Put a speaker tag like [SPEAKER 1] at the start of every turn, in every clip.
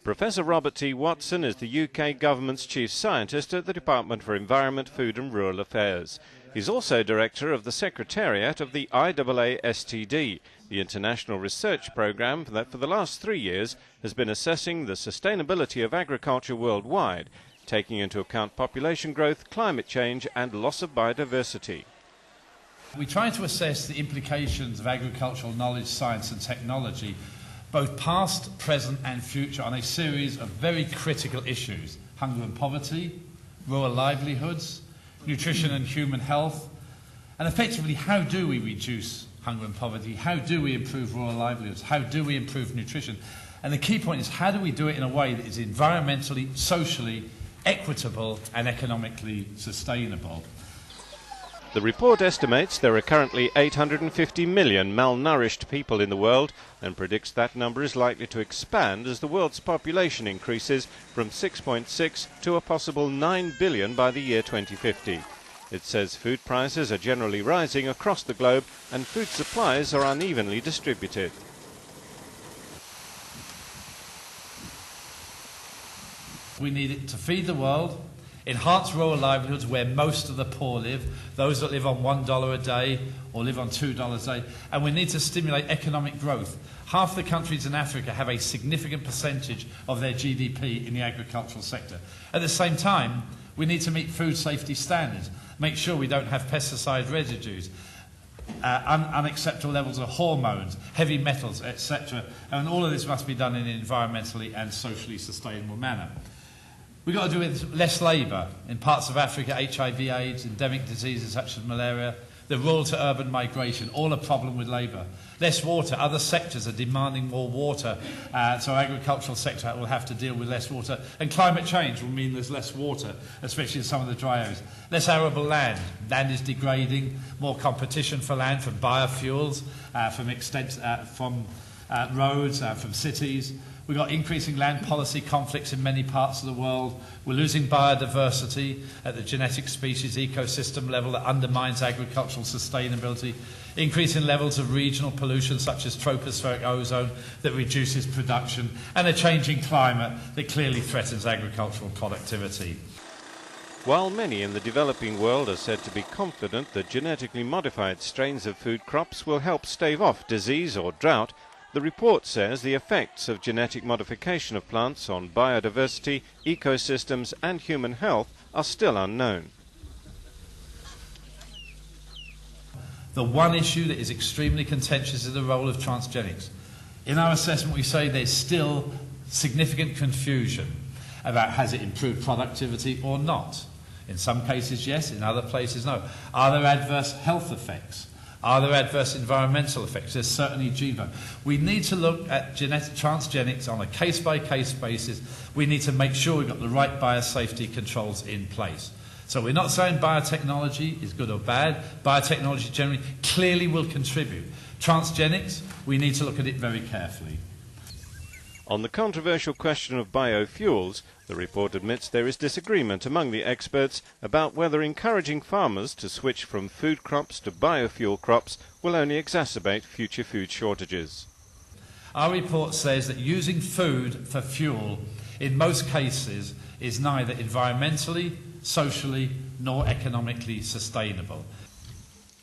[SPEAKER 1] Professor Robert T. Watson is the UK government's chief scientist at the Department for Environment, Food and Rural Affairs. He's also director of the Secretariat of the IAASTD, the international research programme that for the last 3 years has been assessing the sustainability of agriculture worldwide, taking into account population growth, climate change and loss of biodiversity.
[SPEAKER 2] We try to assess the implications of agricultural knowledge, science and technology, both past, present and future, on a series of very critical issues: hunger and poverty, rural livelihoods, nutrition and human health, and effectively how do we reduce hunger and poverty, how do we improve rural livelihoods, how do we improve nutrition. And the key point is, how do we do it in a way that is environmentally, socially, equitable and economically sustainable.
[SPEAKER 1] The report estimates there are currently 850 million malnourished people in the world and predicts that number is likely to expand as the world's population increases from 6.6 to a possible 9 billion by the year 2050. It says food prices are generally rising across the globe and food supplies are unevenly distributed.
[SPEAKER 2] We need it to feed the world, enhance rural livelihoods where most of the poor live, those that live on $1 a day or live on $2 a day, and we need to stimulate economic growth. Half the countries in Africa have a significant percentage of their GDP in the agricultural sector. At the same time, we need to meet food safety standards, make sure we don't have pesticide residues, unacceptable levels of hormones, heavy metals, etc. And all of this must be done in an environmentally and socially sustainable manner. We've got to do with less labour. In parts of Africa, HIV, AIDS, endemic diseases such as malaria, the rural to urban migration, all a problem with labour. Less water. Other sectors are demanding more water, so our agricultural sector will have to deal with less water. And climate change will mean there's less water, especially in some of the dry areas. Less arable land. Land is degrading. More competition for land from biofuels, from roads, from cities. We've got increasing land policy conflicts in many parts of the world. We're losing biodiversity at the genetic species ecosystem level that undermines agricultural sustainability. Increasing levels of regional pollution such as tropospheric ozone that reduces production, and a changing climate that clearly threatens agricultural productivity.
[SPEAKER 1] While many in the developing world are said to be confident that genetically modified strains of food crops will help stave off disease or drought, the report says the effects of genetic modification of plants on biodiversity, ecosystems and human health are still unknown.
[SPEAKER 2] The one issue that is extremely contentious is the role of transgenics. In our assessment, we say there's still significant confusion about has it improved productivity or not. In some cases, yes. In other places, no. Are there adverse health effects? Are there adverse environmental effects? There's certainly GMO. We need to look at transgenics on a case-by-case basis. We need to make sure we've got the right biosafety controls in place. So we're not saying biotechnology is good or bad. Biotechnology generally clearly will contribute. Transgenics, we need to look at it very carefully.
[SPEAKER 1] On the controversial question of biofuels, the report admits there is disagreement among the experts about whether encouraging farmers to switch from food crops to biofuel crops will only exacerbate future food shortages.
[SPEAKER 2] Our report says that using food for fuel in most cases is neither environmentally, socially nor economically sustainable.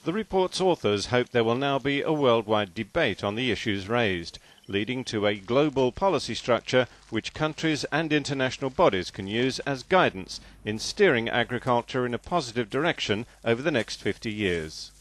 [SPEAKER 1] The report's authors hope there will now be a worldwide debate on the issues raised, leading to a global policy structure which countries and international bodies can use as guidance in steering agriculture in a positive direction over the next 50 years.